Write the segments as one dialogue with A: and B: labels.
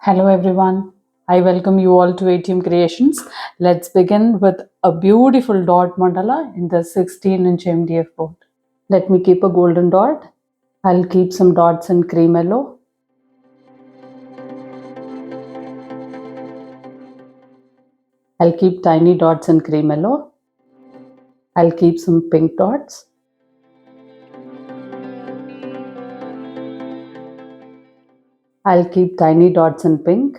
A: Hello everyone. I welcome you all to ATM Creations. Let's begin with a beautiful dot mandala in the 16-inch MDF board. Let me keep a golden dot. I'll keep some dots in cream yellow. I'll keep tiny dots in cream yellow. I'll keep some pink dots. I'll keep tiny dots in pink.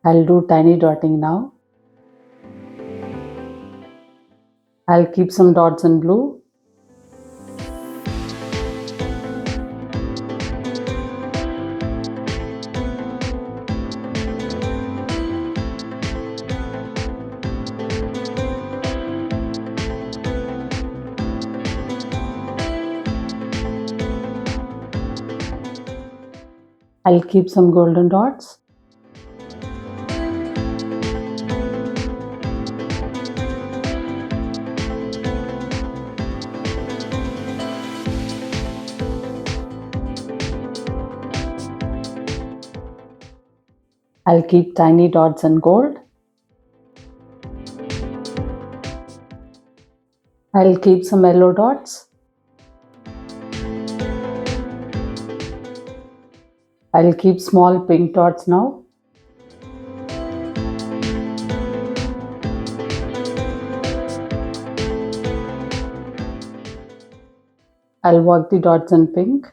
A: I'll do tiny dotting now. I'll keep some dots in blue. I'll keep some golden dots. I'll keep tiny dots in gold. I'll keep some yellow dots. I'll keep small pink dots now. I'll work the dots in pink.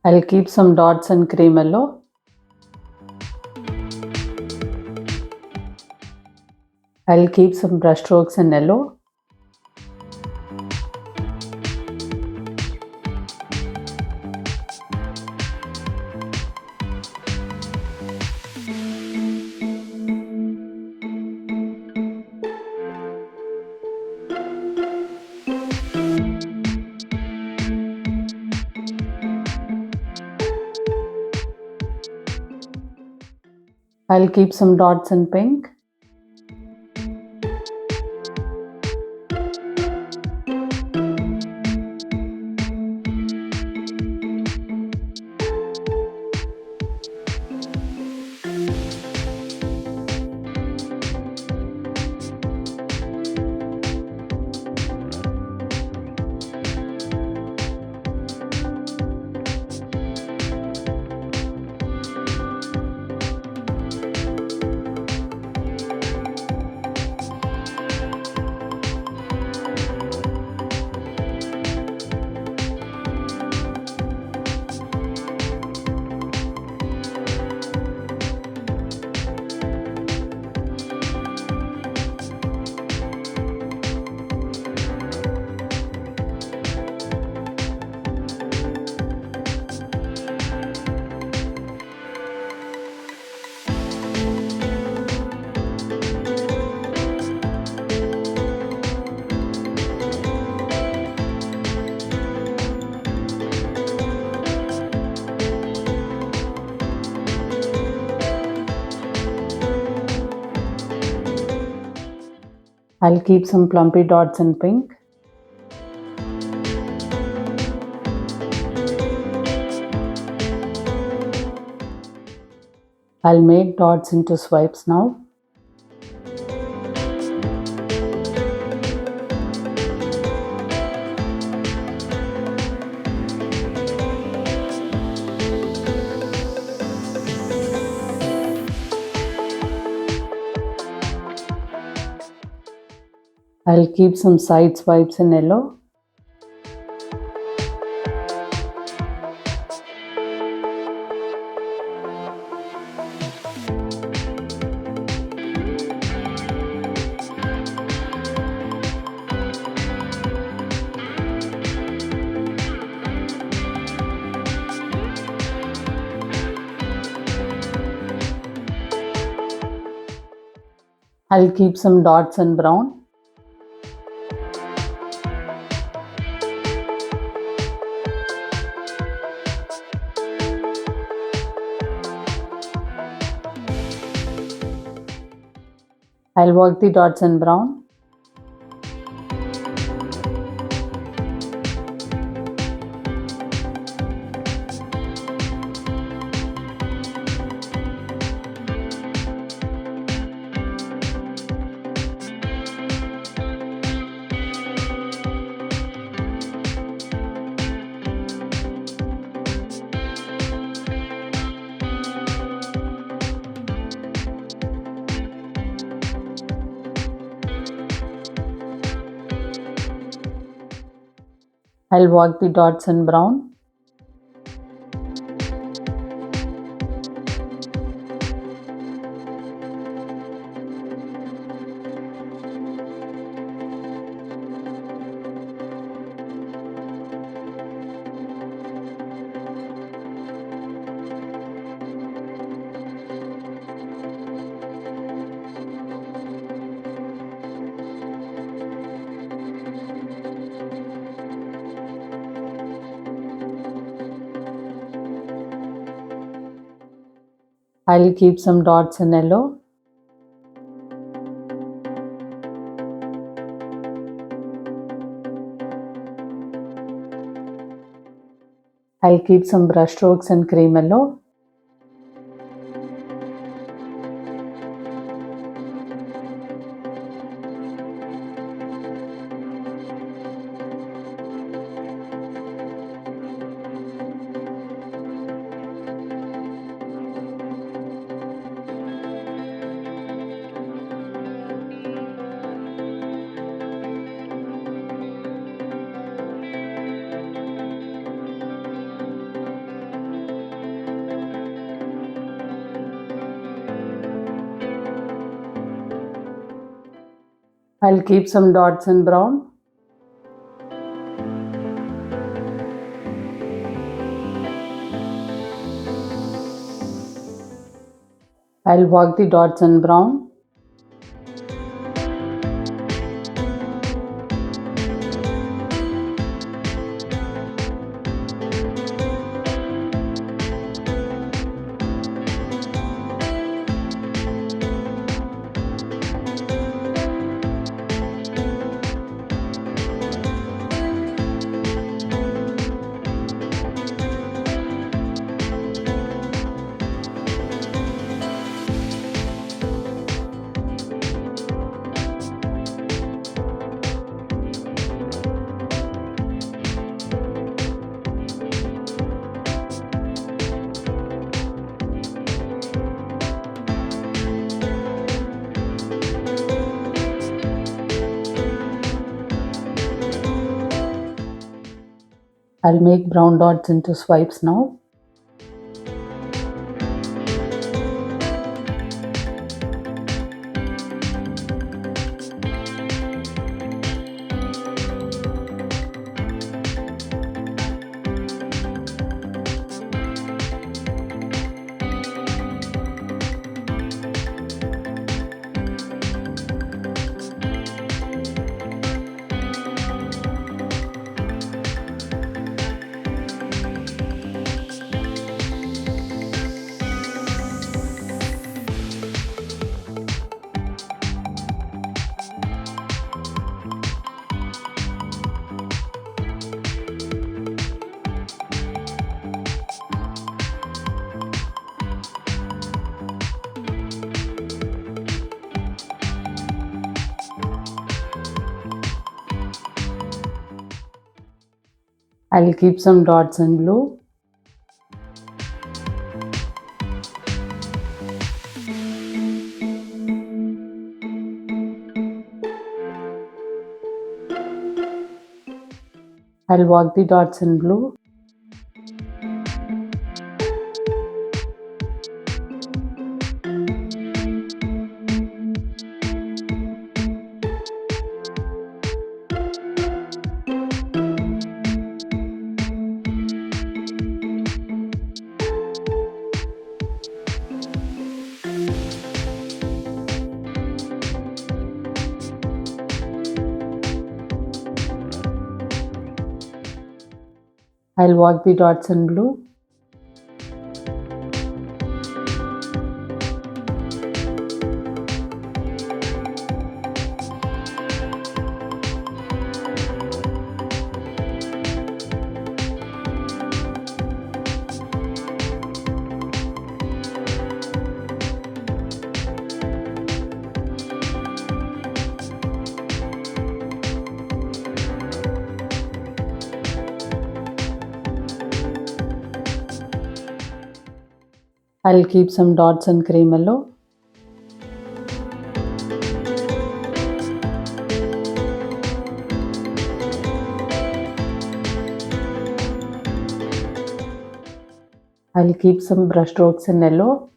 A: I'll keep some dots in cream yellow. I'll keep some brush strokes in yellow. I'll keep some dots in pink. I'll keep some plumpy dots in pink. I'll make dots into swipes now. I'll keep some side swipes in yellow. I'll keep some dots in brown. I'll work the dots in brown. I'll work the dots in brown. I'll keep some dots in yellow. I'll keep some brush strokes in cream yellow. I'll keep some dots in brown. I'll work the dots in brown. I'll make brown dots into swipes now. I'll keep some dots in blue. I'll work the dots in blue. I'll work the dots in blue. I'll keep some dots in cream yellow. I'll keep some brush strokes in yellow.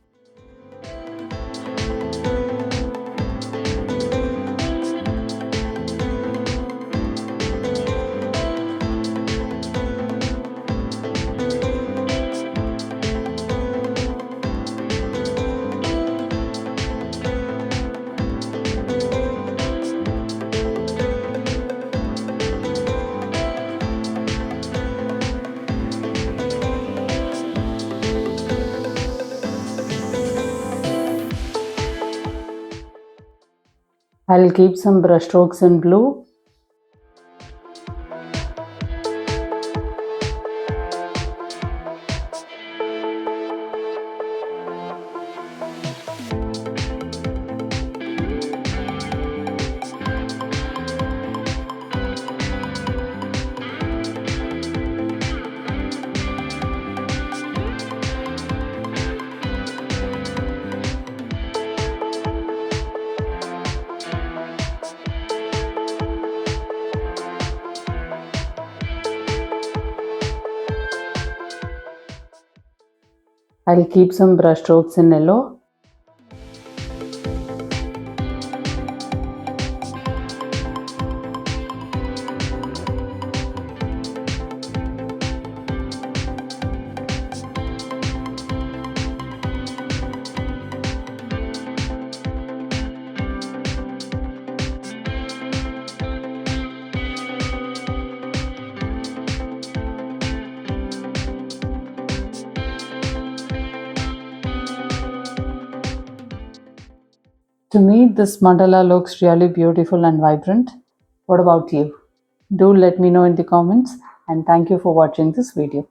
A: I'll keep some brush strokes in blue. I'll keep some brush strokes in yellow. To me, this mandala looks really beautiful and vibrant. What about you? Do let me know in the comments, and thank you for watching this video.